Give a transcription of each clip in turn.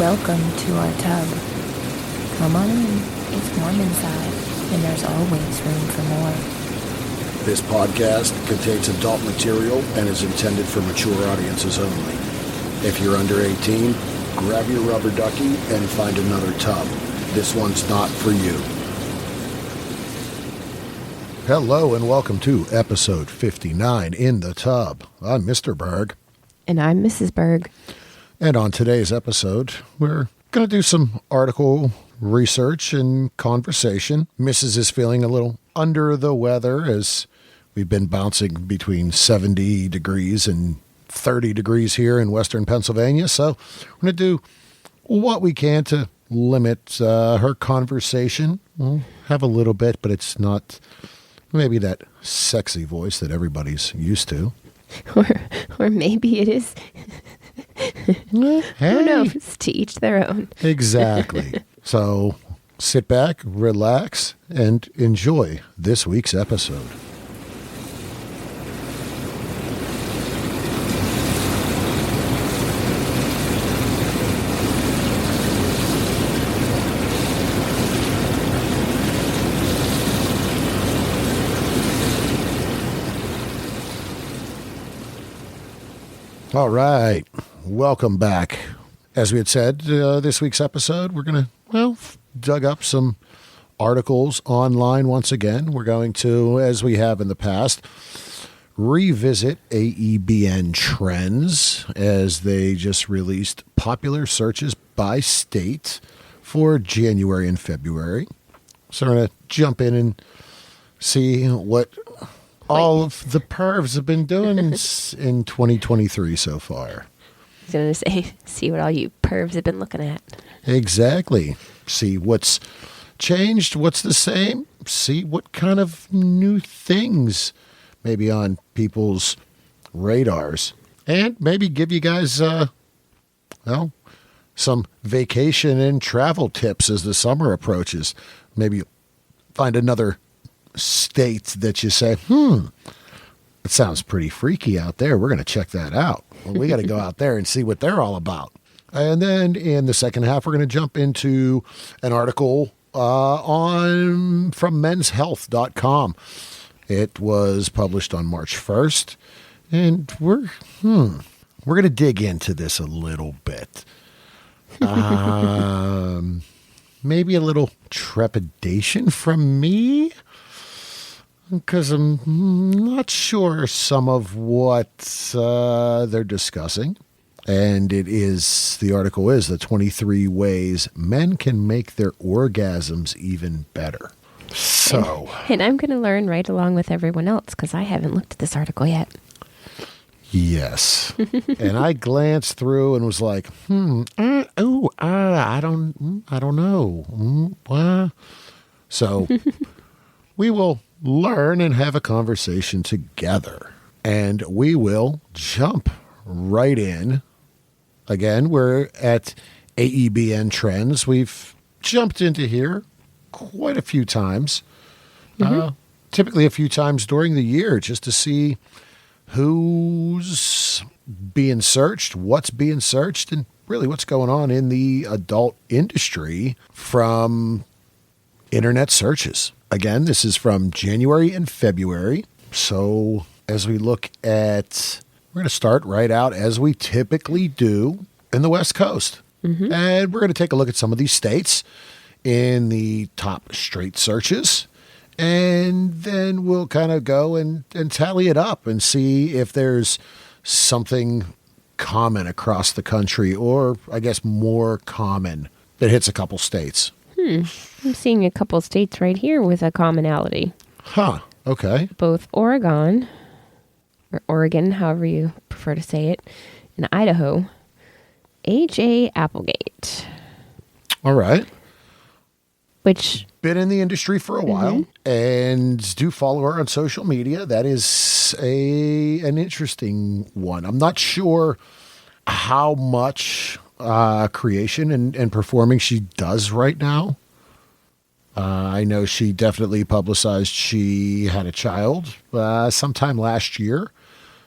Welcome to our tub. Come on in. It's warm inside, and there's always room for more. This podcast contains adult material and is intended for mature audiences only. If you're under 18, grab your rubber ducky and find another tub. This one's not for you. Hello and welcome to episode 59 in the tub. I'm Mr. Berg. And I'm Mrs. Berg. And on today's episode, we're going to do some article research and conversation. Mrs. is feeling a little under the weather as we've been bouncing between 70 degrees and 30 degrees here in western Pennsylvania. So we're going to do what we can to limit her conversation. We'll have a little bit, but it's not maybe that sexy voice that everybody's used to. Or maybe it is. Hey. Who knows? To each their own. Exactly. So sit back, relax, and enjoy this week's episode. All right. Welcome back. As we had said, this week's episode, we're going to, dug up some articles online once again. We're going to, as we have in the past, revisit AEBN trends as they just released popular searches by state for January and February. So we're going to jump in and see what all of the pervs have been doing in 2023 so far. I was going to say, see what all you pervs have been looking at. Exactly. See what's changed, what's the same, see what kind of new things maybe on people's radars, and maybe give you guys, some vacation and travel tips as the summer approaches. Maybe find another state that you say, it sounds pretty freaky out there. We're going to check that out. Well, we got to go out there and see what they're all about. And then in the second half, we're going to jump into an article from menshealth.com. It was published on March 1st, and we're going to dig into this a little bit. Maybe a little trepidation from me, because I'm not sure some of what they're discussing. And the article is the 23 ways men can make their orgasms even better. So. And I'm going to learn right along with everyone else because I haven't looked at this article yet. Yes. And I glanced through and was like, I don't know. So we will learn and have a conversation together. And we will jump right in. Again, we're at AEBN Trends. We've jumped into here quite a few times, typically a few times during the year, just to see who's being searched, what's being searched, and really what's going on in the adult industry from internet searches. Again, this is from January and February. So as we look at, we're going to start right out as we typically do in the West Coast. And we're going to take a look at some of these states in the top straight searches. And then we'll kind of go and tally it up and see if there's something common across the country, or I guess more common, that hits a couple states. I'm seeing a couple states right here with a commonality. Okay. Both Oregon, or Oregon, however you prefer to say it, and Idaho, A.J. Applegate. All right. Which been in the industry for a while and do follow her on social media. That is an interesting one. I'm not sure how much creation and performing she does right now. I know she definitely publicized she had a child sometime last year.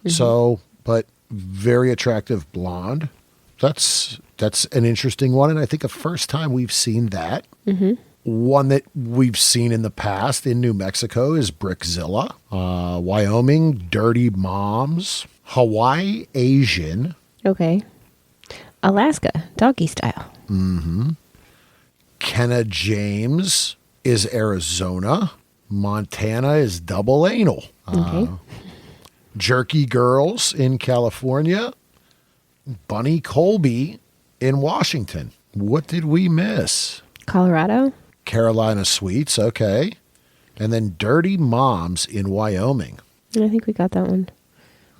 So, but very attractive blonde. That's That's an interesting one, and I think the first time we've seen that. One that we've seen in the past in New Mexico is Brickzilla. Wyoming, Dirty Moms. Hawaii, Asian. Okay. Alaska, doggy style. Kenna James is Arizona. Montana is double anal. Okay. Jerky Girls in California. Bunny Colby in Washington. What did we miss? Colorado. Carolina Sweets, okay. And then Dirty Moms in Wyoming. I think we got that one.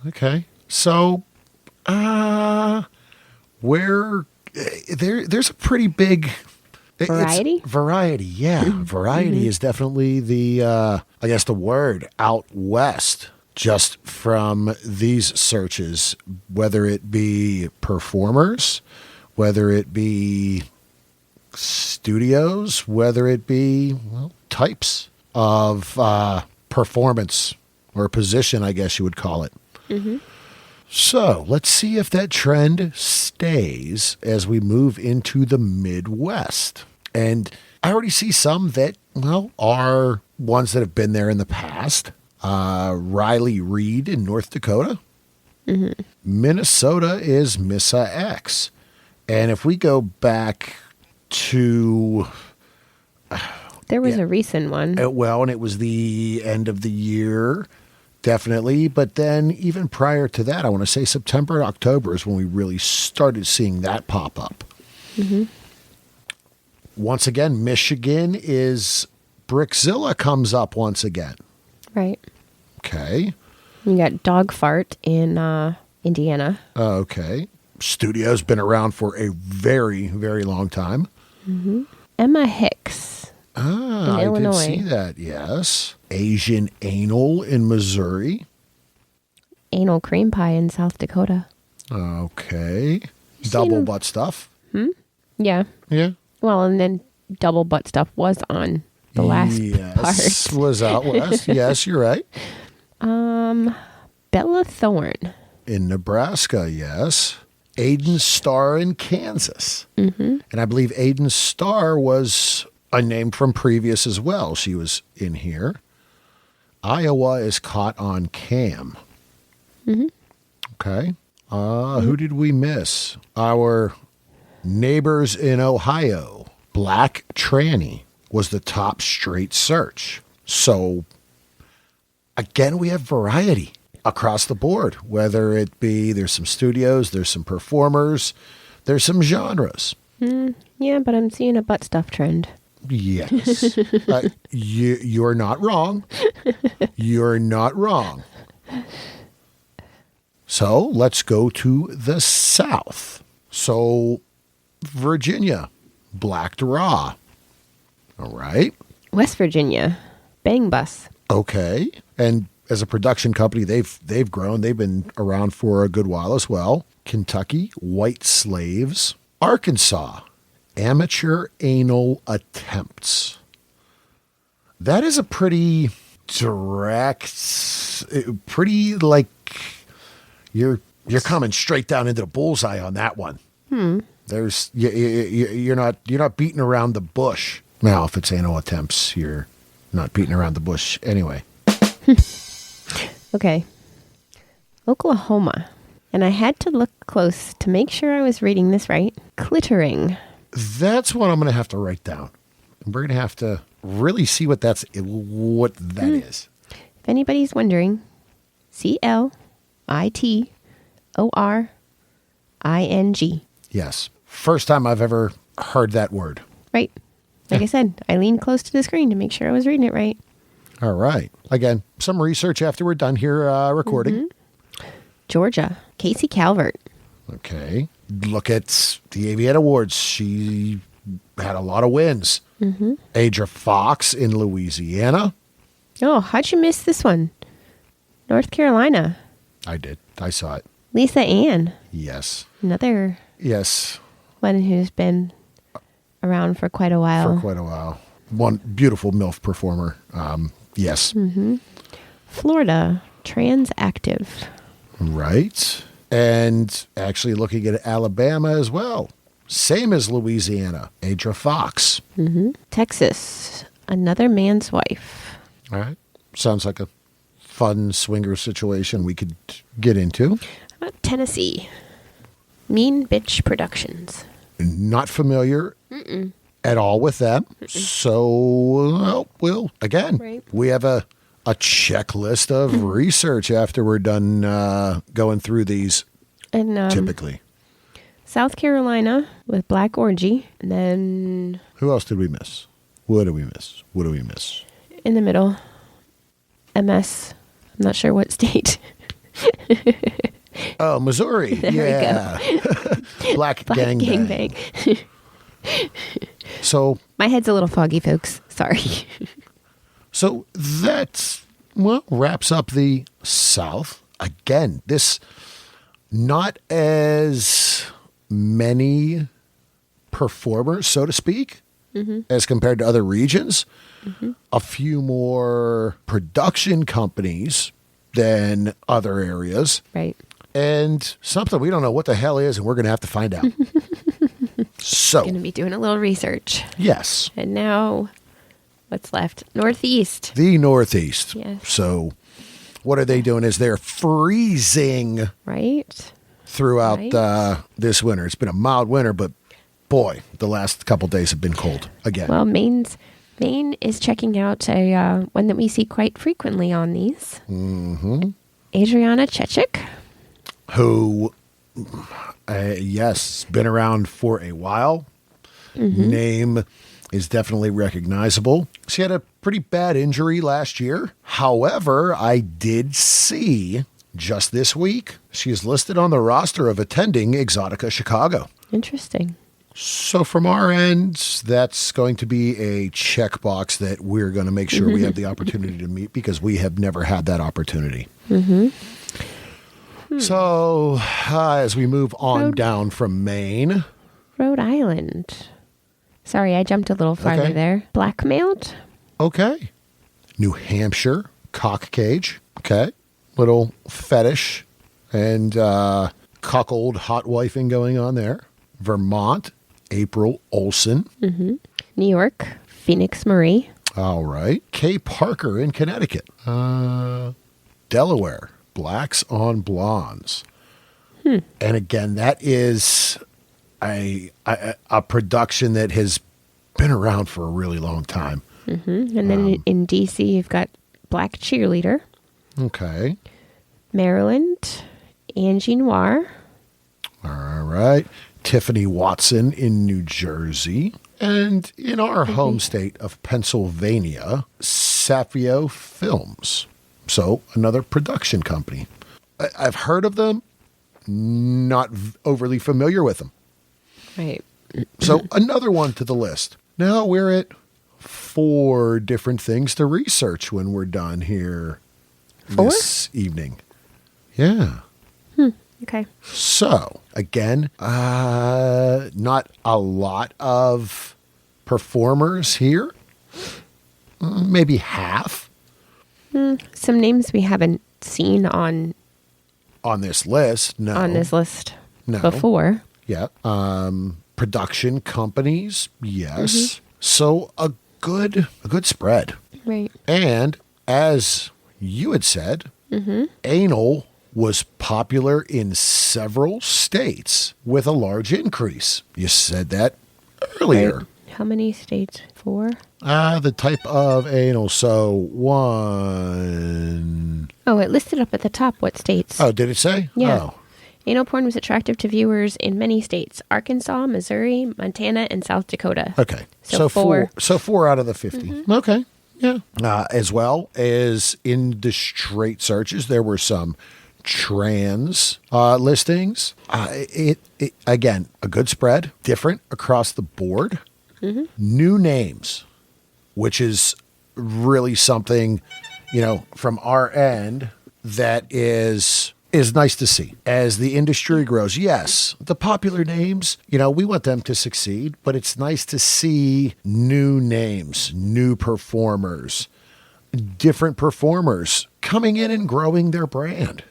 Okay. So, there's a pretty big Variety? Variety, yeah. Variety is definitely the word out west, just from these searches, whether it be performers, whether it be studios, whether it be types of performance or position, I guess you would call it. So let's see if that trend stays as we move into the Midwest. And I already see some that, are ones that have been there in the past. Riley Reed in North Dakota. Minnesota is Missa X. And if we go back to... There was a recent one. and it was the end of the year, definitely. But then even prior to that, I want to say September and October is when we really started seeing that pop up. Once again, Michigan is Brickzilla comes up once again. Right. Okay. You got Dog Fart in Indiana. Okay. Studio's been around for a very, very long time. Emma Hicks in Illinois. I did see that, yes. Asian Anal in Missouri. Anal Cream Pie in South Dakota. Okay. Double butt stuff. Yeah. Yeah. Well, and then double butt stuff was on the last Yes, part. was out west. Yes, you're right. Bella Thorne. In Nebraska, yes. Aiden Starr in Kansas. And I believe Aiden Starr was a name from previous as well. She was in here. Iowa is caught on cam. Okay. Who did we miss? Our neighbors in Ohio. Black Tranny was the top straight search. So, again, we have variety across the board, whether it be there's some studios, there's some performers, there's some genres. Yeah, but I'm seeing a butt stuff trend. Yes. You're not wrong. You're not wrong. So let's go to the South. So Virginia, Black Raw. All right. West Virginia, Bang Bus. Okay. And as a production company, they've grown. They've been around for a good while as well. Kentucky, White Slaves. Arkansas, Amateur Anal Attempts. That is a pretty direct, pretty like you're coming straight down into the bullseye on that one. There's you're not beating around the bush. Now, if it's anal attempts, you're not beating around the bush anyway. Okay. Oklahoma. And I had to look close to make sure I was reading this right. Clitoring. That's what I'm going to have to write down. We're going to have to really see what that is. If anybody's wondering, CLITORING. Yes. First time I've ever heard that word. Right. Like I said, I leaned close to the screen to make sure I was reading it right. All right. Again, some research after we're done here recording. Georgia, Casey Calvert. Okay. Look at the AEBN Awards. She had a lot of wins. Adra Fox in Louisiana. Oh, how'd you miss this one? North Carolina. I did. I saw it. Lisa Ann. Yes. Another Yes. one who's been around for quite a while. For quite a while. One beautiful MILF performer. Yes. Florida, Trans Active. Right. And actually looking at Alabama as well. same as Louisiana, Adra Fox. Texas, another man's wife. All right. Sounds like a fun swinger situation we could get into. How about Tennessee, Mean Bitch Productions. Not familiar at all with them. So, well, again, Right. we have a checklist of research after we're done going through these And typically. South Carolina with Black Orgy. And then Who else did we miss? What did we miss? What do we miss? in the middle, MS. I'm not sure what state. Oh, Missouri. There we go. Black Gang Bang. Gangbang. So, My head's a little foggy, folks. Sorry. so that's, well, wraps up the South. Again, this not as many performers, so to speak, as compared to other regions. A few more production companies than other areas. Right. And something we don't know what the hell is, and we're going to have to find out. So, Going to be doing a little research. yes, And now, what's left? Northeast. the Northeast. Yes. So, what are they doing is they're freezing Right? throughout Right. this winter. It's been a mild winter, but boy, the last couple days have been cold again. Well, Maine is checking out a one that we see quite frequently on these. Adriana Chechik. Who, yes, been around for a while. Name is definitely recognizable. She had a pretty bad injury last year. However, I did see just this week she is listed on the roster of attending Exotica Chicago. Interesting. So from our end, that's going to be a checkbox that we're going to make sure we have the opportunity to meet because we have never had that opportunity. So as we move on down from Maine, Rhode Island. Sorry, I jumped a little farther Okay. there. Blackmailed. okay. New Hampshire, cock cage, okay. Little fetish and cuckold hot wifing going on there. Vermont, April Olson. New York. Phoenix Marie. All right. Kay Parker in Connecticut. Delaware, Blacks on Blondes. And again, that is a production that has been around for a really long time. And then in D.C., you've got Black Cheerleader. Okay. Maryland. Angie Noir. All right. Tiffany Watson in New Jersey. And in our home state of Pennsylvania, Safio Films. So another production company. I've heard of them, not overly familiar with them. Right. So another one to the list. Now we're at 4 different things to research when we're done here 4? this evening. Yeah. Okay. So again, not a lot of performers here. Maybe half Some names we haven't seen on on this list. No. this list No. before. Yeah. Production companies. Yes. So a good spread. Right. And as you had said, anal was popular in several states with a large increase. You said that earlier. Right. How many states? 4? The type of anal. So 1. Oh, it listed up at the top what states. Oh, did it say? Yeah. Oh, Anal porn was attractive to viewers in many states: Arkansas, Missouri, Montana, and South Dakota. okay. So 4. So 4 out of the 50. Okay. Yeah. As well as in the straight searches, there were some trans listings. It again, a good spread, different across the board. New names, which is really something, from our end that is nice to see as the industry grows. Yes, the popular names, we want them to succeed, but it's nice to see new names, new performers, different performers coming in and growing their brand.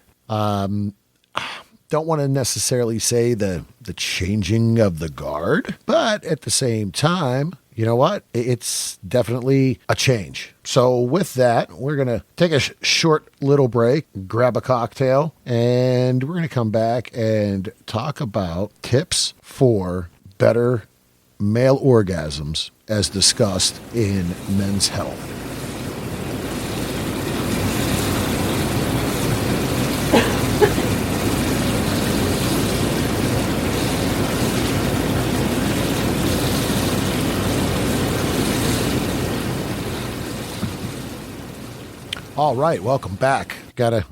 don't want to necessarily say the changing of the guard, but at the same time, you know what? It's definitely a change. So with that, we're going to take a short little break, grab a cocktail, and we're going to come back and talk about tips for better male orgasms as discussed in Men's Health. All right, welcome back. Got a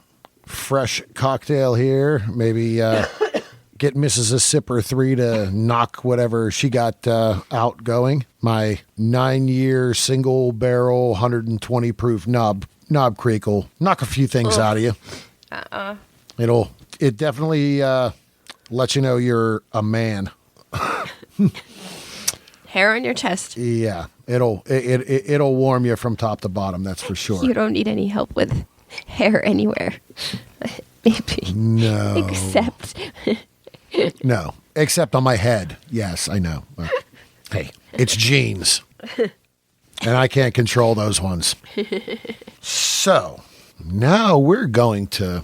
fresh cocktail here. Maybe get Mrs. A Sipper 3 to knock whatever she got out going. My 9-year single barrel 120 proof knob creek will knock a few things out of you. It definitely lets you know you're a man. Hair on your chest. Yeah, it'll warm you from top to bottom. That's for sure. You don't need any help with hair anywhere. Maybe. No. Except on my head. Yes, I know. Hey, it's genes. And I can't control those ones. So, now we're going to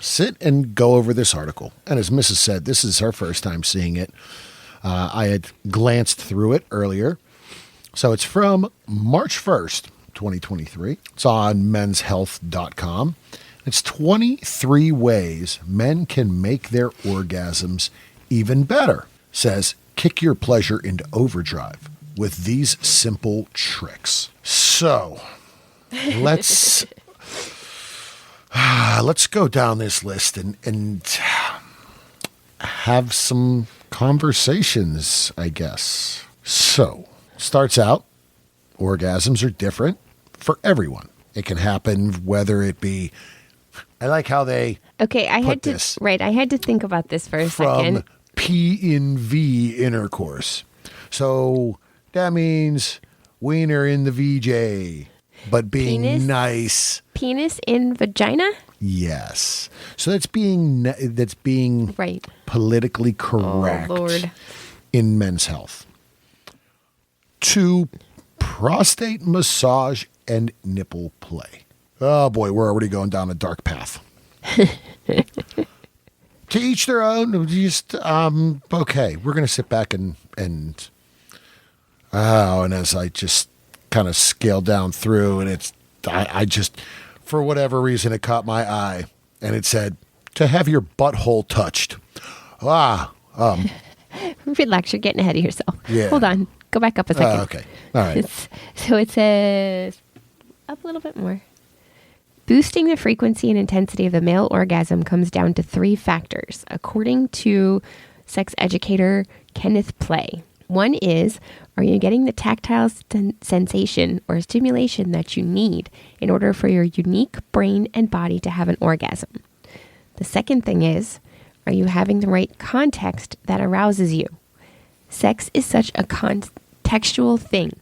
sit and go over this article. And as Mrs. said, this is her first time seeing it. I had glanced through it earlier. So it's from March 1st, 2023. It's on menshealth.com. It's 23 ways men can make their orgasms even better. It says, kick your pleasure into overdrive with these simple tricks. So let's go down this list and have some conversations, I guess. So, starts out, orgasms are different for everyone. It can happen whether it be, I like how they I had to think about this for a second. From P in V intercourse. So, that means wiener in the VJ, but being nice. Penis in vagina? Yes. So that's being right. Politically correct in Men's Health. 2, prostate massage and nipple play. Oh boy, we're already going down a dark path. To each their own. Just okay. We're gonna sit back and as I just kind of scale down through, and I just, for whatever reason, it caught my eye, and it said to have your butthole touched. Relax, you're getting ahead of yourself. Yeah. Hold on. Go back up a second. Okay. All right. So it says, up a little bit more. Boosting the frequency and intensity of the male orgasm comes down to 3 factors, according to sex educator Kenneth Play. One is, are you getting the tactile sensation or stimulation that you need in order for your unique brain and body to have an orgasm? The second thing is, are you having the right context that arouses you? Sex is such a contextual thing.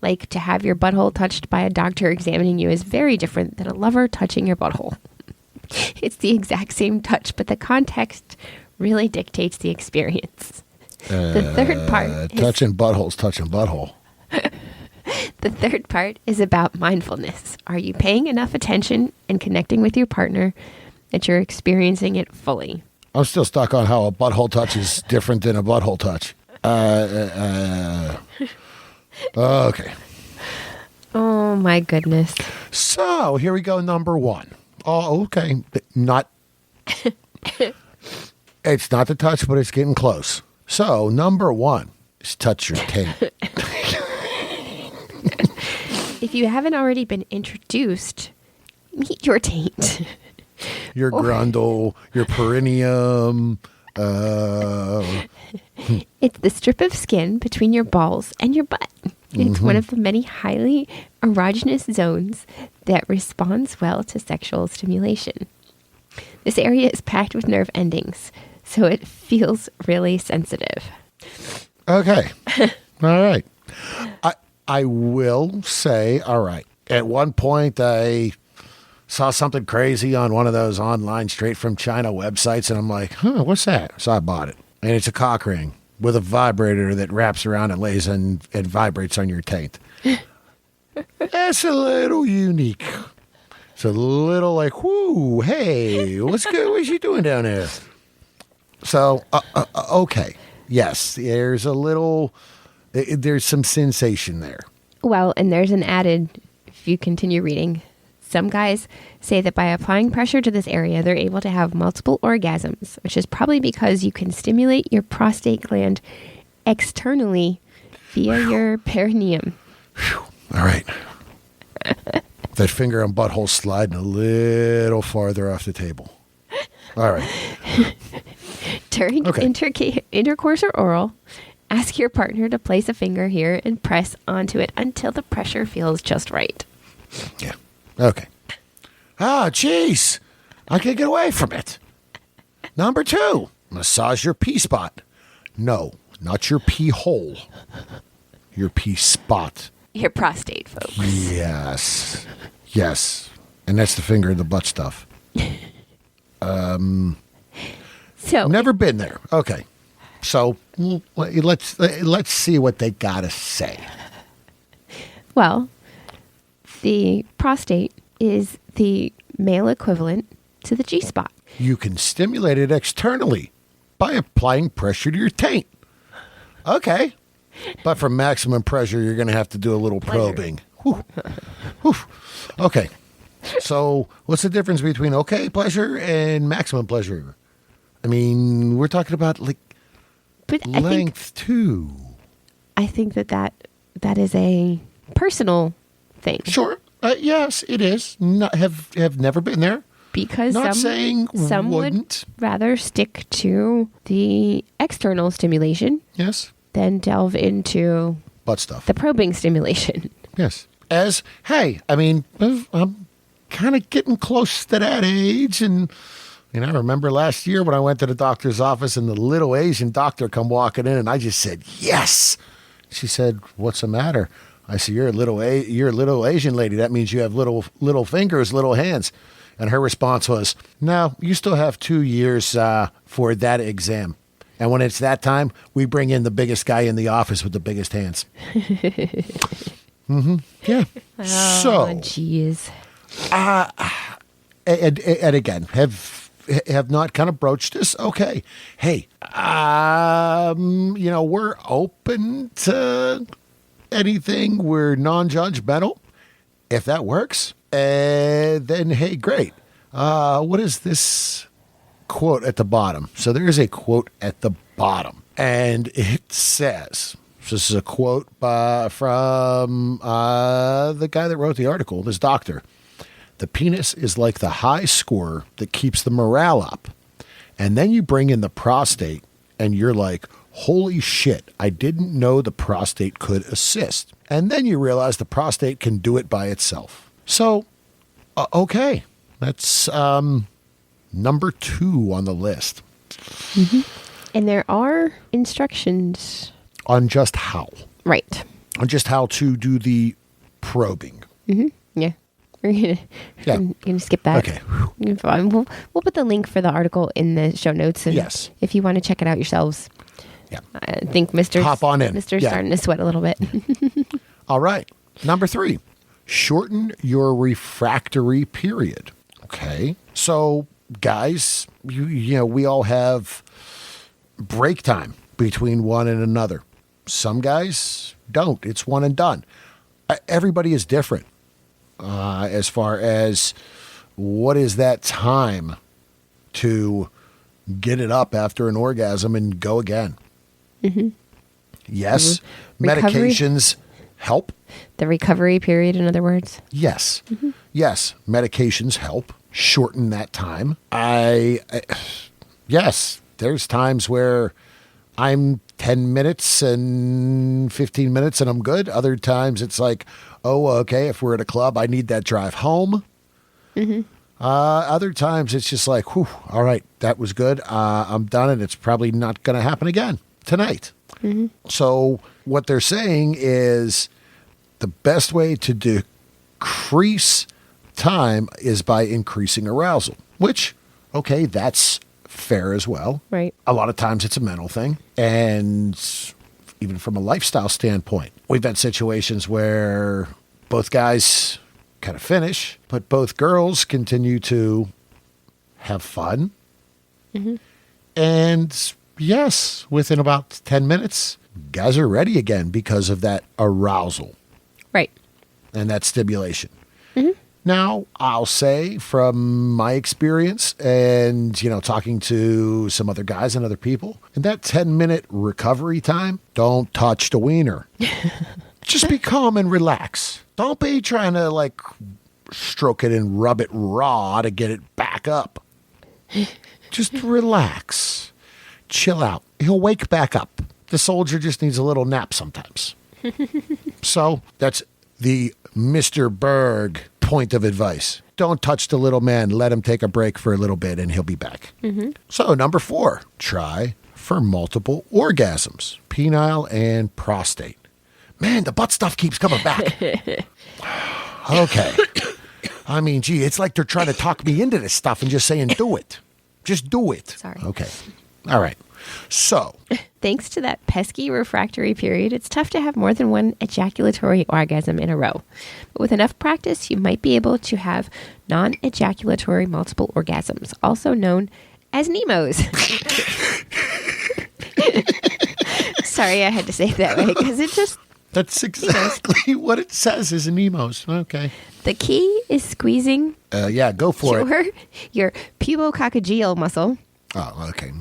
Like to have your butthole touched by a doctor examining you is very different than a lover touching your butthole. It's the exact same touch, but the context really dictates the experience. The third part touching butthole. The third part is about mindfulness. Are you paying enough attention and connecting with your partner that you're experiencing it fully? I'm still stuck on how a butthole touch is different than a butthole touch. Okay. Oh my goodness. So here we go. Number 1. Oh, okay. It's not the touch, but it's getting close. So number 1 is touch your taint. If you haven't already been introduced, meet your taint. Your grundle, your perineum. It's the strip of skin between your balls and your butt. It's one of the many highly erogenous zones that responds well to sexual stimulation. This area is packed with nerve endings, so it feels really sensitive. Okay. All right. I will say, all right. At one point, I saw something crazy on one of those online straight from China websites, and I'm like, what's that? So I bought it. And it's a cock ring with a vibrator that wraps around and lays and vibrates on your taint. That's a little unique. It's a little like, whoo, hey, what's good? What's she doing down there? So, okay. Yes, there's some sensation there. Well, and there's an added, if you continue reading, some guys say that by applying pressure to this area, they're able to have multiple orgasms, which is probably because you can stimulate your prostate gland externally via your perineum. All right. That finger on butthole sliding a little farther off the table. All right. During intercourse or oral, ask your partner to place a finger here and press onto it until the pressure feels just right. Yeah. Okay. Jeez. I can't get away from it. Number 2, massage your pee spot. No, not your pee hole. Your pee spot. Your prostate, folks. Yes. Yes. And that's the finger in the butt stuff. So never been there. Okay. So let's see what they got to say. Well, the prostate is the male equivalent to the G-spot. You can stimulate it externally by applying pressure to your taint. Okay. But for maximum pressure, you're going to have to do a little probing. Whew. Whew. Okay. So what's the difference between okay pleasure and maximum pleasure? I mean, we're talking about length too. I think that is a personal thing. Sure. Yes, it is. Have never been there. Because some wouldn't. would rather stick to the external stimulation. Yes. Than delve into butt stuff. The probing stimulation. Yes. I'm kind of getting close to that age, and I remember last year when I went to the doctor's office and the little Asian doctor come walking in, and I just said, yes. She said, what's the matter? I said, you're a little Asian lady. That means you have little fingers, little hands. And her response was, no, you still have 2 years for that exam. And when it's that time, we bring in the biggest guy in the office with the biggest hands. Mm-hmm. Yeah. Oh, jeez. And again, have not kind of broached this. Okay. Hey, we're open to anything. We're non-judgmental. If that works, then hey, great. What is this quote at the bottom? So there is a quote at the bottom, and it says, this is a quote from the guy that wrote the article, this doctor. The penis is like the high score that keeps the morale up. And then you bring in the prostate, and you're like, holy shit, I didn't know the prostate could assist. And then you realize the prostate can do it by itself. So, okay, that's number 2 on the list. Mm-hmm. And there are instructions. On just how. Right. On just how to do the probing. Mm-hmm. Yeah. We're gonna skip that. Okay. We'll put the link for the article in the show notes. And yes. If you want to check it out yourselves. Yeah. I think Mr. Hop on in. Mr. Starting to sweat a little bit. All right. Number 3, shorten your refractory period. Okay. So, guys, we all have break time between one and another. Some guys don't. It's one and done. Everybody is different as far as what is that time to get it up after an orgasm and go again. Mm-hmm. Yes, medications help. The recovery period, in other words. Yes. Mm-hmm. Yes, medications help shorten that time. Yes, there's times where I'm 10 minutes and 15 minutes and I'm good. Other times it's like, oh, okay, if we're at a club, I need that drive home. Mm-hmm. Other times it's just like, whew, all right, that was good. I'm done, and it's probably not going to happen again tonight. Mm-hmm. So what they're saying is the best way to decrease time is by increasing arousal, which, okay, that's fair as well. Right. A lot of times it's a mental thing. And even from a lifestyle standpoint, we've had situations where both guys kind of finish, but both girls continue to have fun. Mm-hmm. And yes, within about 10 minutes, guys are ready again because of that arousal Right. and that stimulation. Now, I'll say from my experience and, talking to some other guys and other people, in that 10-minute recovery time, don't touch the wiener. Just be calm and relax. Don't be trying to, stroke it and rub it raw to get it back up. Just relax. Chill out. He'll wake back up. The soldier just needs a little nap sometimes. So, that's the Mr. Berg point of advice. Don't touch the little man. Let him take a break for a little bit and he'll be back. So, number 4, try for multiple orgasms, penile and prostate. Man, the butt stuff keeps coming back. Okay. I mean, gee, it's like they're trying to talk me into this stuff and just saying, do it. Just do it. Sorry. Okay. All right. So, Thanks to that pesky refractory period, it's tough to have more than one ejaculatory orgasm in a row. But with enough practice, you might be able to have non-ejaculatory multiple orgasms, also known as NEMOs. Sorry, I had to say it that way because it just... that's exactly what it says is an emos. Okay. The key is squeezing Yeah, go for it. your pubococcygeal muscle. Oh, okay.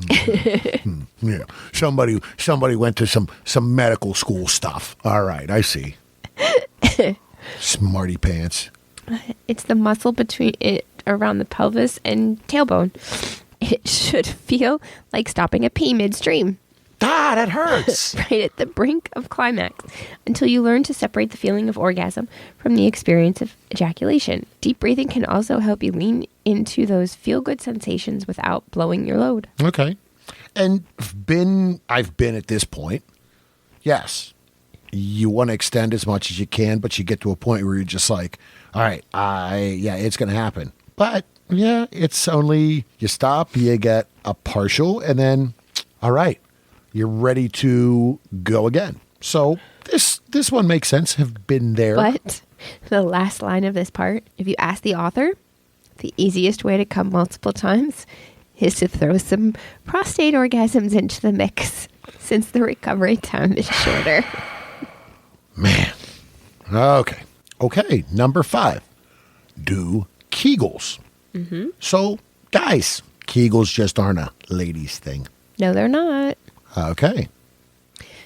Yeah. Somebody went to some medical school stuff. All right, I see. Smarty pants. It's the muscle between it around the pelvis and tailbone. It should feel like stopping a pee midstream, Ah, that hurts. right at the brink of climax, until you learn to separate the feeling of orgasm from the experience of ejaculation. Deep breathing can also help you lean into those feel-good sensations without blowing your load. Okay. And I've been at this point. Yes. You want to extend as much as you can, but you get to a point where you're just like, all right, it's going to happen. But yeah, it's only you stop, you get a partial, and then, all right, you're ready to go again. So this one makes sense. Have been there. But the last line of this part, if you ask the author, the easiest way to come multiple times is to throw some prostate orgasms into the mix, since the recovery time is shorter. Man. Okay. Number 5, do Kegels. So, guys, Kegels just aren't a ladies' thing. No, they're not. Okay.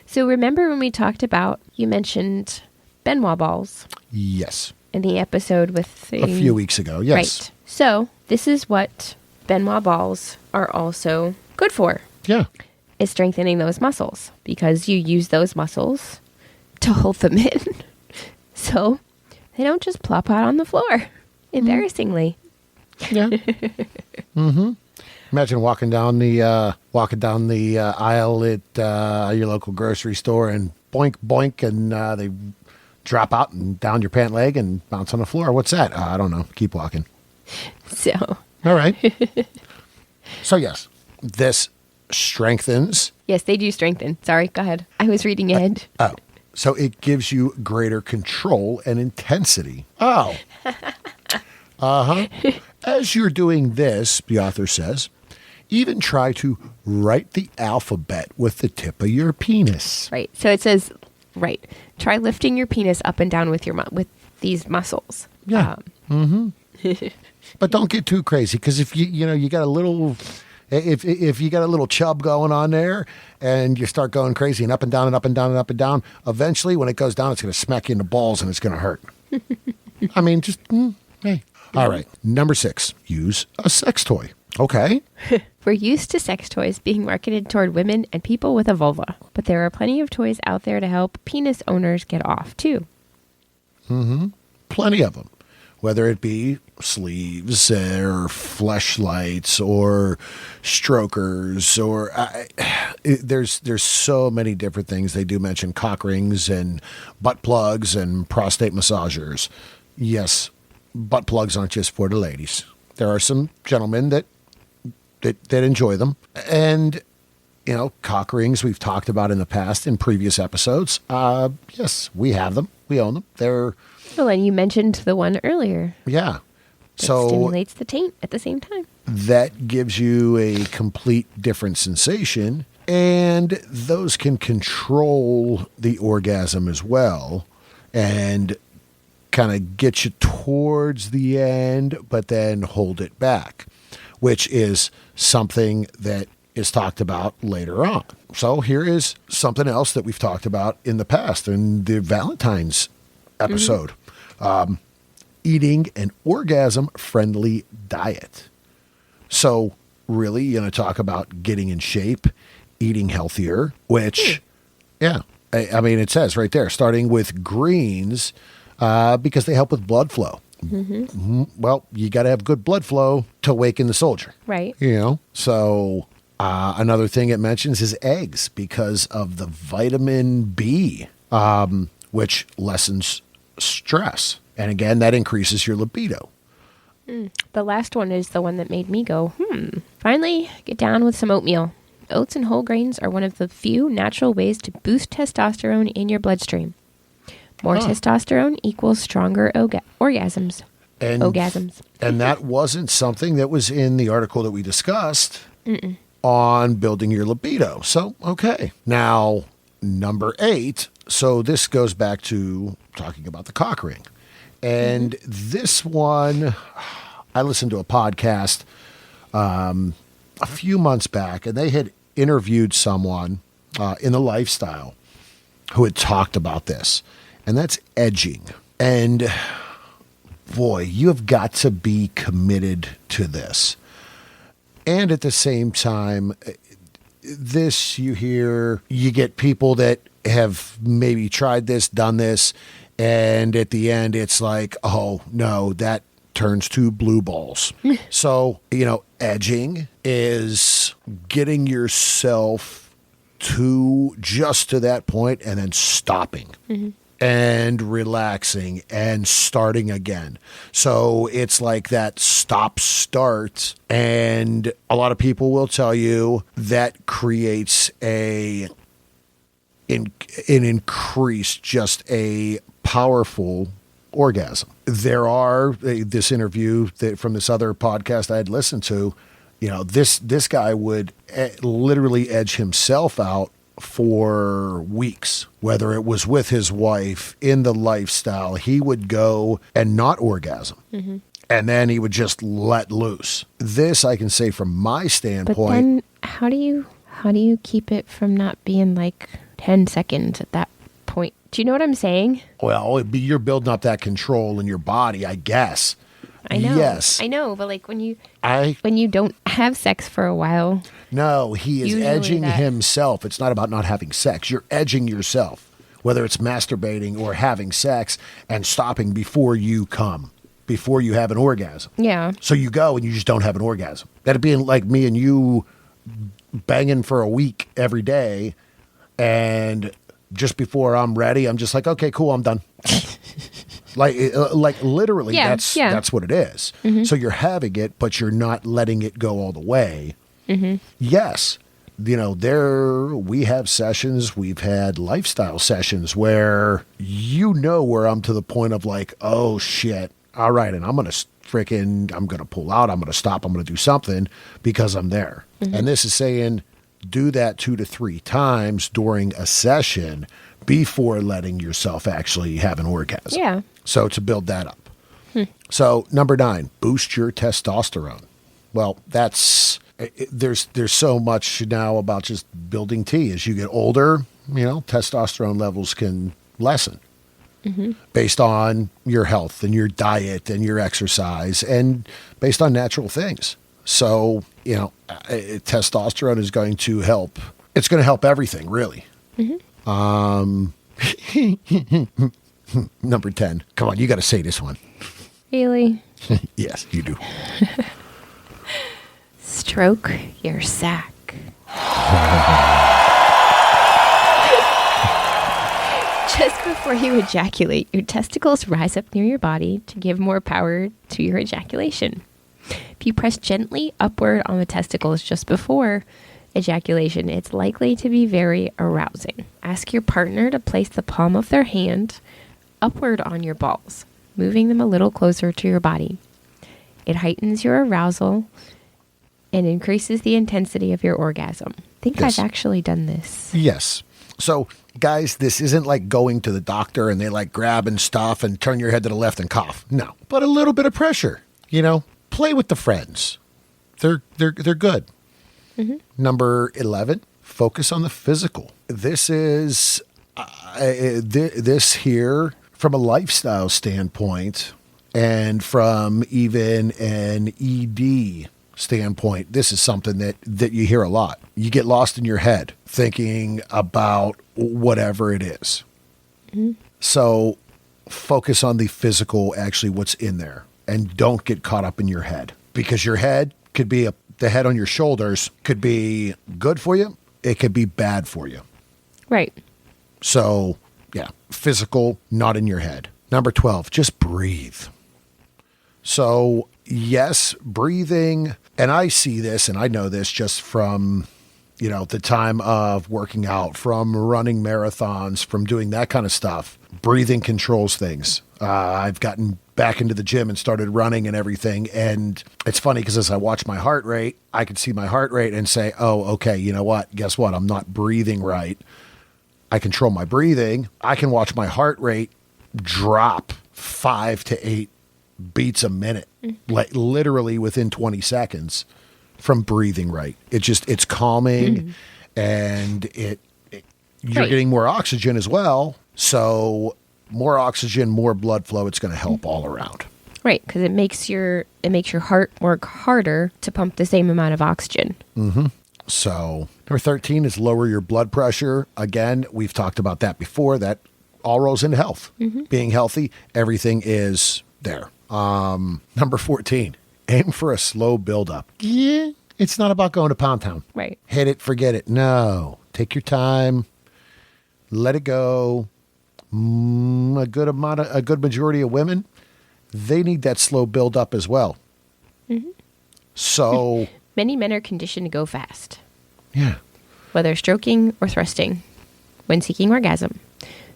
So remember when we talked about, you mentioned Benoit balls Yes. in the episode with the... A few weeks ago, yes. Right. So this is what Benoit balls are also good for, Yeah. is strengthening those muscles, because you use those muscles to hold them in. So they don't just plop out on the floor, embarrassingly. Yeah. Imagine walking down the aisle at your local grocery store and boink, boink, and they drop out and down your pant leg and bounce on the floor. What's that? I don't know. Keep walking. So, All right. So, yes, this strengthens. yes, they do strengthen. Sorry, go ahead. I was reading ahead. Oh, so it gives you greater control and intensity. Oh. As you're doing this, the author says, even try to write the alphabet with the tip of your penis. Right. So it says, right, try lifting your penis up and down with with these muscles. Yeah. But don't get too crazy, because if you got a little, if you got a little chub going on there and you start going crazy and up and down and up and down and up and down, eventually when it goes down, it's going to smack you in the balls and it's going to hurt. I mean, just, hey. All right. Number 6, use a sex toy. Okay. We're used to sex toys being marketed toward women and people with a vulva, but there are plenty of toys out there to help penis owners get off, too. Plenty of them. Whether it be sleeves or fleshlights or strokers or there's so many different things. They do mention cock rings and butt plugs and prostate massagers. Yes, butt plugs aren't just for the ladies. There are some gentlemen that enjoy them. And, cock rings we've talked about in the past in previous episodes. Yes, we have them. We own them. They're... Well, and you mentioned the one earlier. Yeah. That stimulates the taint at the same time. That gives you a complete different sensation, and those can control the orgasm as well and kind of get you towards the end, but then hold it back, which is something that is talked about later on. So here is something else that we've talked about in the past in the Valentine's episode. Eating an orgasm-friendly diet. So really, you're going to talk about getting in shape, eating healthier, which, I mean, it says right there, starting with greens, because they help with blood flow. Well, you got to have good blood flow to awaken the soldier. Right. So another thing it mentions is eggs because of the vitamin B, which lessens stress. And again, that increases your libido. The last one is the one that made me go, Finally, get down with some oatmeal. Oats and whole grains are one of the few natural ways to boost testosterone in your bloodstream. More testosterone equals stronger orgasms. And that wasn't something that was in the article that we discussed on building your libido. So, okay. Now, number 8. So this goes back to talking about the cock ring. And this one, I listened to a podcast a few months back, and they had interviewed someone in the lifestyle who had talked about this, and that's edging. And boy, you have got to be committed to this. And at the same time, this you get people that have maybe tried this, done this, and at the end, it's like, oh, no, that turns to blue balls. So, edging is getting yourself to that point and then stopping and relaxing and starting again. So it's like that stop-start. And a lot of people will tell you that creates an increase, just a powerful orgasm. There are this interview from this other podcast I had listened to. This guy would literally edge himself out for weeks, whether it was with his wife in the lifestyle. He would go and not orgasm, and then he would just let loose. This I can say from my standpoint. But then, how do you keep it from not being like 10 seconds at that point? Do you know what I'm saying? Well, you're building up that control in your body, I guess. I know. Yes. I know, but like when you don't have sex for a while. No, he is edging himself. It's not about not having sex. You're edging yourself, whether it's masturbating or having sex and stopping before you come, before you have an orgasm. Yeah. So you go and you just don't have an orgasm. That'd be like me and you banging for a week every day, and just before I'm ready, I'm just like, okay, cool, I'm done. like literally, that's what it is. So you're having it, but you're not letting it go all the way. Yes, we have sessions, we've had lifestyle sessions where where I'm to the point of like, oh shit, all right, and I'm going to pull out, I'm going to stop, I'm going to do something because I'm there. And this is saying, do that 2 to 3 times during a session before letting yourself actually have an orgasm. Yeah. So to build that up. So number 9, boost your testosterone. Well, there's so much now about just building T. As you get older, testosterone levels can lessen based on your health and your diet and your exercise and based on natural things. So, testosterone is going to help. It's going to help everything, really. Number 10. Come on, you got to say this one. Really? Yes, you do. Stroke your sack. Just Before you ejaculate, your testicles rise up near your body to give more power to your ejaculation. If you press gently upward on the testicles just before ejaculation, it's likely to be very arousing. Ask your partner to place the palm of their hand upward on your balls, moving them a little closer to your body. It heightens your arousal and increases the intensity of your orgasm. I think Yes. I've actually done this. Yes. So, guys, this isn't like going to the doctor and they like grab and stuff and turn your head to the left and cough. No, but a little bit of pressure. Play with the friends. They're good. Number 11, focus on the physical. This is this here from a lifestyle standpoint and from even an ED standpoint. This is something that you hear a lot. You get lost in your head thinking about whatever it is. So focus on the physical, actually what's in there, and don't get caught up in your head, because your head could be the head on your shoulders could be good for you. It could be bad for you. Right. So yeah, physical, not in your head. Number 12, just breathe. So yes, breathing, and I see this and I know this just from, the time of working out, from running marathons, from doing that kind of stuff. Breathing controls things. I've gotten back into the gym and started running and everything. And it's funny because as I watch my heart rate, I can see my heart rate and say, oh, okay, you know what? Guess what? I'm not breathing right. I control my breathing. I can watch my heart rate drop 5 to 8 beats a minute, like literally within 20 seconds from breathing right. It's calming and you're Right. getting more oxygen as well. So more oxygen, more blood flow. It's going to help all around. Right, because it makes your heart work harder to pump the same amount of oxygen. So number 13 is lower your blood pressure. Again, we've talked about that before. That all rolls into health. Being healthy, everything is there. Number 14, aim for a slow buildup. Yeah, it's not about going to Pound Town. Right. Hit it, forget it. No, take your time. Let it go. A good majority of women, they need that slow build up as well. So, Many men are conditioned to go fast, yeah, whether stroking or thrusting, when seeking orgasm.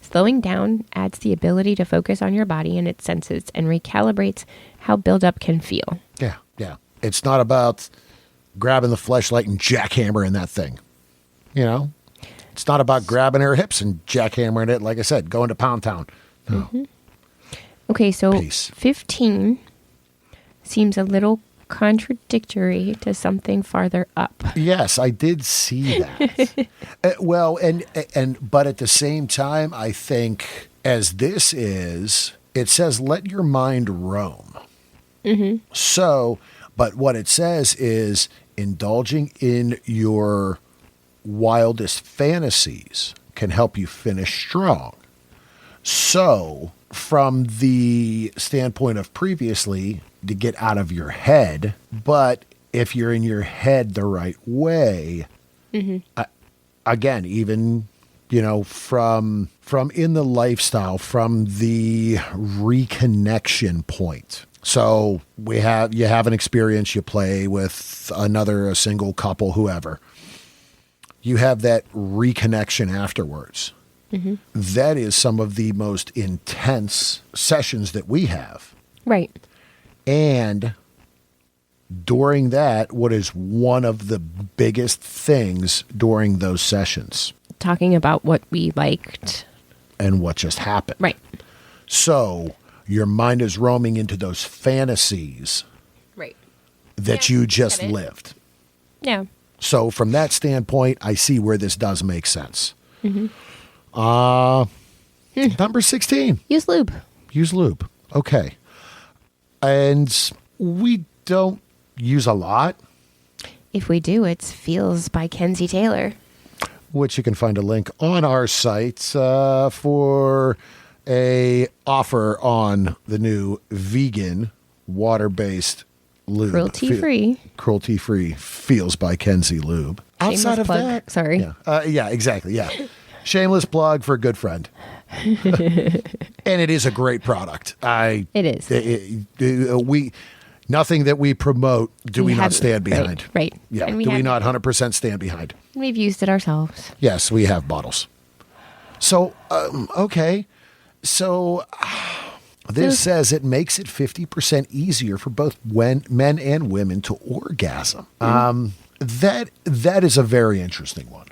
Slowing down adds the ability to focus on your body and its senses and recalibrates how buildup can feel. yeah. It's not about grabbing the fleshlight and jackhammering that thing. It's not about grabbing her hips and jackhammering it. Like I said, going to Pound Town. No. Okay, so Peace. 15 seems a little contradictory to something farther up. Yes, I did see that. But at the same time, I think as this is, it says, let your mind roam. So, but what it says is indulging in your wildest fantasies can help you finish strong. So, from the standpoint of previously, to get out of your head, but if you're in your head the right way, again, even from in the lifestyle, from the reconnection point. So you have an experience, you play with a single couple, whoever. You have that reconnection afterwards. That is some of the most intense sessions that we have. Right. And during that, what is one of the biggest things during those sessions? Talking about what we liked. And what just happened. Right. So your mind is roaming into those fantasies Right. that Yeah, you just get it. lived. Yeah. So from that standpoint, I see where this does make sense. Number 16. Use lube. Use lube. Okay. And we don't use a lot, If we do, it's Feels by Kenzie Taylor. which you can find a link on our site for a offer on the new vegan water-based lube. Cruelty-free. Cruelty-free Feels by Kenzie Lube. Shameless Outside of plug. that, Sorry. yeah, exactly, yeah. Shameless plug for a good friend. And it is a great product. It is. We nothing that we promote do we not stand behind. Right. Yeah. And We not 100% stand behind? We've used it ourselves. Yes, we have bottles. So, okay. So this says it makes it 50% easier for both men and women to orgasm. That is a very interesting one.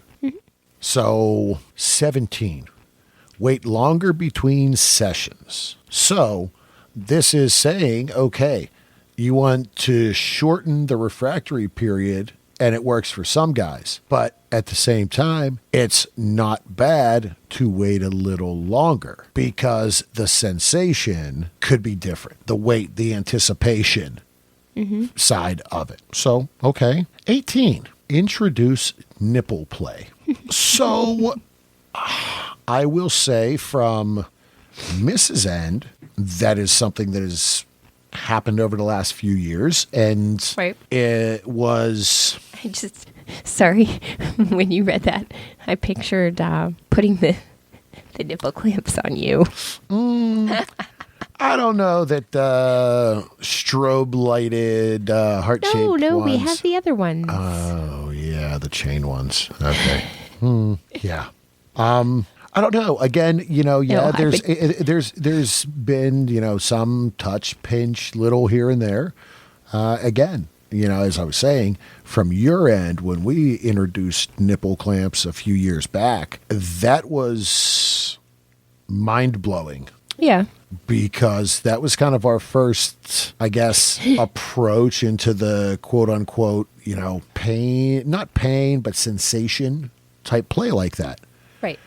So 17, wait longer between sessions. So this is saying, okay, you want to shorten the refractory period, and it works for some guys. But at the same time, it's not bad to wait a little longer because the sensation could be different. The wait, the anticipation side of it. So, okay. 18, introduce nipple play. So I will say from Mrs. End, that is something that has happened over the last few years. And it was... Sorry, when you read that, I pictured putting the nipple clamps on you. I don't know that strobe lighted heart-shaped ones. No, we have the other ones. Oh, yeah, the chain ones. Okay. Yeah. I don't know. Again, there's been, some touch, pinch, little here and there. Again, as I was saying, from your end, when we introduced nipple clamps a few years back, that was mind-blowing. Yeah. Because that was kind of our first, I guess, approach into the quote-unquote, not pain, but sensation type play like that. Right.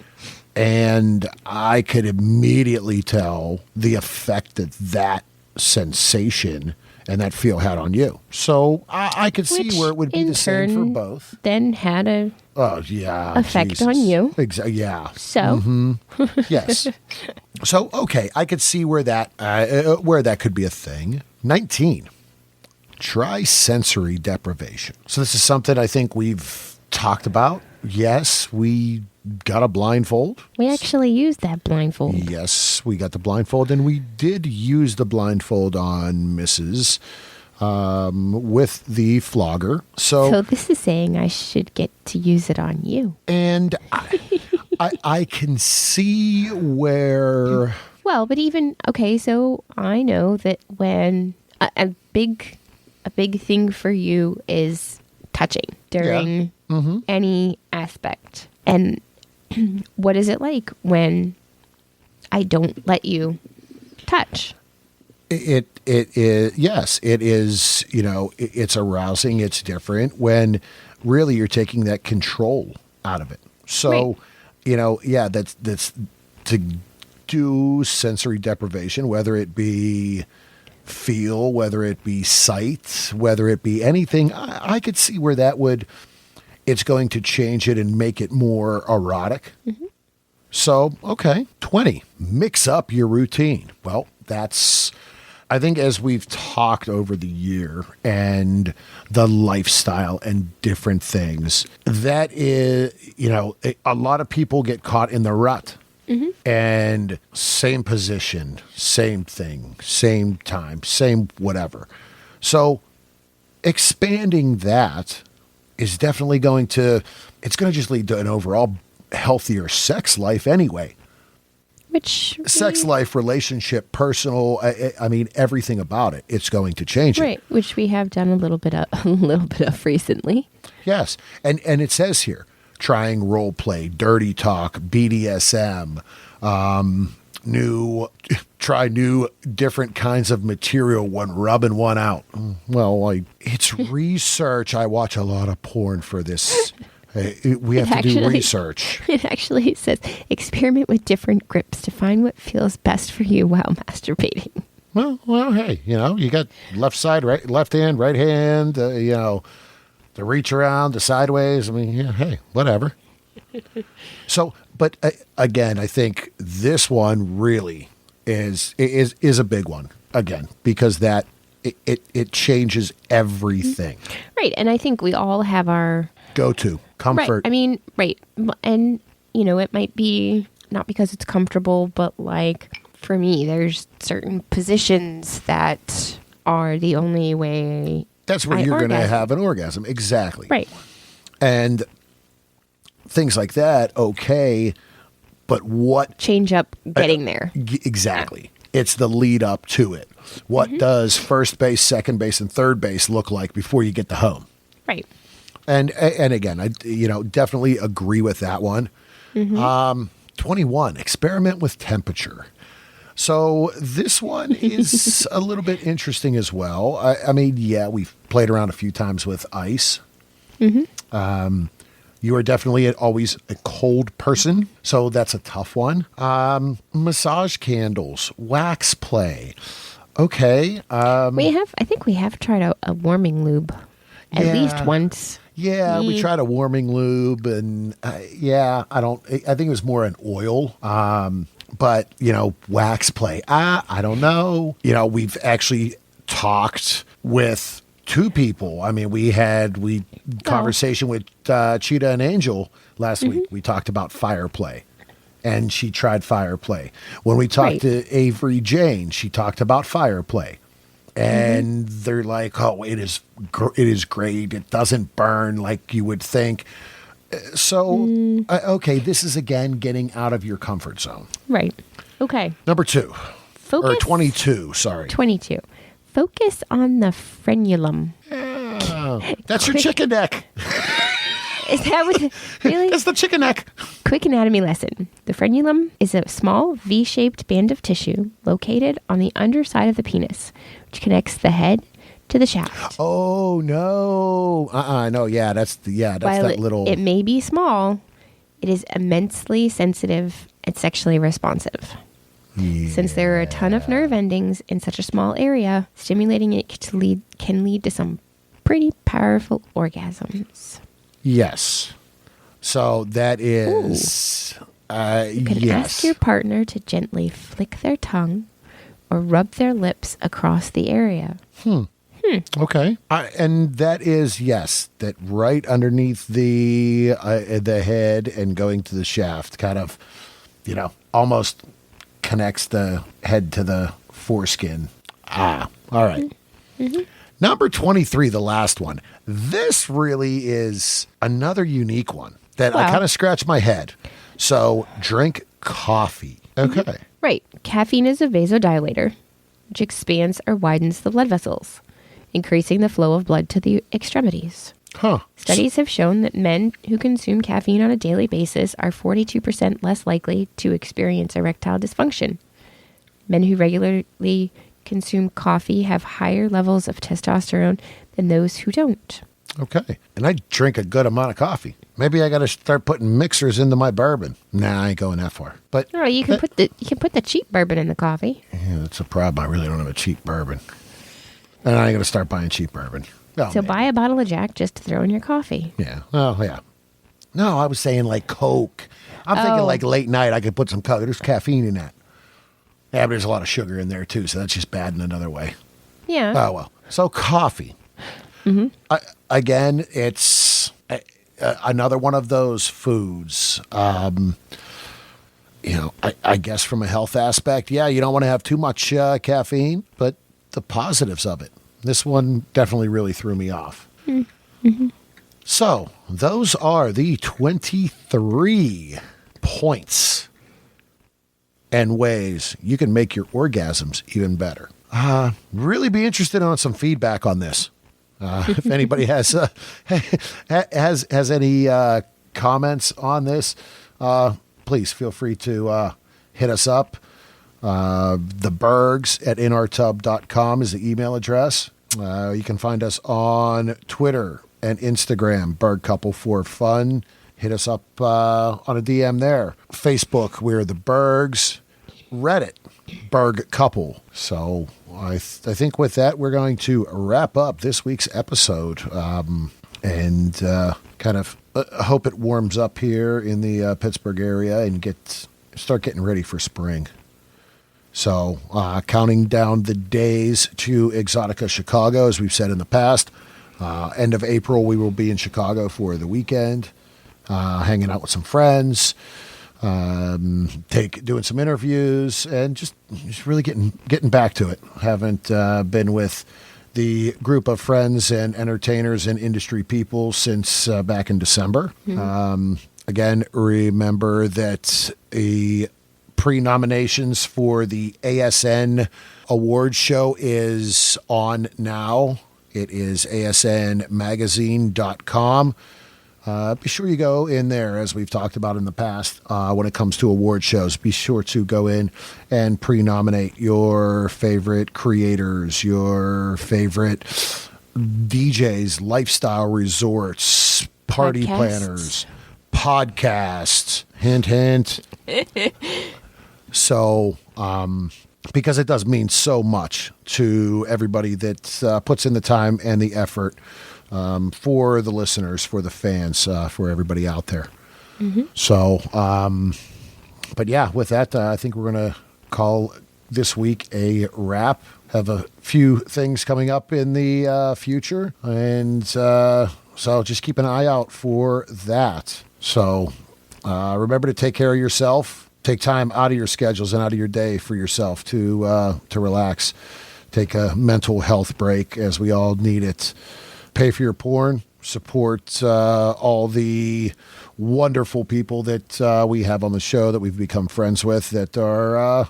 And I could immediately tell the effect that sensation and that feel had on you. So I could see where it would be the same for both. Then had a effect on you. Yeah. So Yes. So okay, I could see where that could be a thing. 19. Try sensory deprivation. So this is something I think we've talked about. Yes, we got a blindfold. We actually used that blindfold. Yes, we got the blindfold, and we did use the blindfold on Mrs. With the flogger. So this is saying I should get to use it on you. And I can see where... Well, but even, okay, so I know that when a big thing for you is touching during any aspect. And what is it like when I don't let you touch? It is, yes, it is, it's arousing, it's different when really you're taking that control out of it. So, right. That's to do sensory deprivation, whether it be feel, whether it be sight, whether it be anything. I could see where it's going to change it and make it more erotic. Mm-hmm. So, okay. 20, mix up your routine. Well, I think as we've talked over the year and the lifestyle and different things, that is, a lot of people get caught in the rut. Mm-hmm. And same position, same thing, same time, same whatever. So expanding that is definitely it's going to just lead to an overall healthier sex life anyway. Sex life, relationship, personal, I mean, everything about it, it's going to change it. Right, which we have done a little bit of recently. Yes, and it says here, trying role play, dirty talk, BDSM, try new different kinds of material when rubbing one out. Well, it's research. I watch a lot of porn for this. We have to do research. It actually says experiment with different grips to find what feels best for you while masturbating. Well, hey, you got left side, left hand, right hand, the reach around, the sideways. I mean, hey, whatever. So, but again, I think this one really is a big one again, because that it changes everything. Right. And I think we all have our go-to comfort. Right. I mean, right. And, it might be not because it's comfortable, but like for me, there's certain positions that are the only way. That's where you're going to have an orgasm. Exactly. Right. And things like that, okay, but what... Change up getting there. Exactly. It's the lead up to it. What does first base, second base, and third base look like before you get to home? Right. And again, I definitely agree with that one. 21, experiment with temperature. So this one is a little bit interesting as well. I mean, yeah, we've played around a few times with ice. You are definitely always a cold person, so that's a tough one. Massage candles, wax play. Okay. I think we have tried a warming lube at least once. Yeah, we tried a warming lube, and I think it was more an oil. But, wax play, I don't know. We've actually talked with two people. I mean, we conversation with Cheetah and Angel last week. We talked about fire play, and she tried fire play. When we talked to Avery Jane, she talked about fire play. And they're like, oh, it is great. It doesn't burn like you would think. So, okay, this is, again, getting out of your comfort zone. Right. Okay. Number 2. Focus. Or 22, sorry. 22. Focus on the frenulum. That's your chicken neck. Is that what? Really? That's the chicken neck. Quick anatomy lesson. The frenulum is a small V-shaped band of tissue located on the underside of the penis, which connects the head to the shaft. Oh, no. No, yeah, that's that little... It may be small, it is immensely sensitive and sexually responsive. Yeah. Since there are a ton of nerve endings in such a small area, stimulating it can lead to some pretty powerful orgasms. Yes. So that is... you can ask your partner to gently flick their tongue or rub their lips across the area. Okay. And that is, yes, that right underneath the head and going to the shaft kind of, almost connects the head to the foreskin. All right. Number 23, the last one. This really is another unique one that I kind of scratch my head. So drink coffee. Okay. Right. Caffeine is a vasodilator, which expands or widens the blood vessels, increasing the flow of blood to the extremities. Studies have shown that men who consume caffeine on a daily basis are 42% less likely to experience erectile dysfunction. Men who regularly consume coffee have higher levels of testosterone than those who don't. Okay. And I drink a good amount of coffee. Maybe I got to start putting mixers into my bourbon. Nah, I ain't going that far. But you can put the cheap bourbon in the coffee. Yeah, that's a problem. I really don't have a cheap bourbon. And I ain't going to start buying cheap bourbon. So buy a bottle of Jack just to throw in your coffee. Yeah. Oh, yeah. No, I was saying like Coke. I'm thinking like late night I could put some Coke. There's caffeine in that. Yeah, but there's a lot of sugar in there too, so that's just bad in another way. Yeah. Oh, well. So coffee. Again, it's another one of those foods. I guess from a health aspect, you don't want to have too much caffeine, but the positives of it. This one definitely really threw me off. So those are the 23 points and ways you can make your orgasms even better. Really be interested on some feedback on this. If anybody has any comments on this, please feel free to hit us up. thebergs@inartub.com is the email address. You can find us on Twitter and Instagram, Berg Couple for Fun. Hit us up on a DM there. Facebook, we're the Bergs. Reddit, Berg Couple. So I think with that, we're going to wrap up this week's episode and kind of hope it warms up here in the Pittsburgh area and start getting ready for spring. So counting down the days to Exotica Chicago, as we've said in the past. End of April, we will be in Chicago for the weekend, hanging out with some friends. doing some interviews, and just really getting back to it. Haven't been with the group of friends and entertainers and industry people since back in December. Again, remember that the pre-nominations for the ASN Awards show is on now. It is asnmagazine.com. Be sure you go in there, as we've talked about in the past, when it comes to award shows. Be sure to go in and pre-nominate your favorite creators, your favorite DJs, lifestyle resorts, party planners, podcasts. Hint, hint. So, because it does mean so much to everybody that puts in the time and the effort for the listeners, for the fans, for everybody out there. So, but yeah, with that, I think we're going to call this week a wrap. Have a few things coming up in the future. And so just keep an eye out for that. So remember to take care of yourself. Take time out of your schedules and out of your day for yourself to relax. Take a mental health break, as we all need it. Pay for your porn. Support all the wonderful people that we have on the show that we've become friends with that are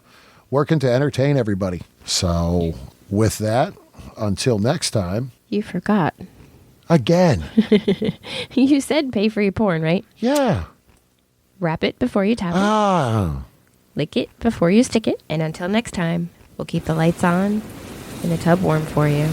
working to entertain everybody. So with that, until next time. You forgot. Again. You said pay for your porn, right? Yeah. Wrap it before you tap it. Lick it before you stick it. And until next time, we'll keep the lights on and the tub warm for you.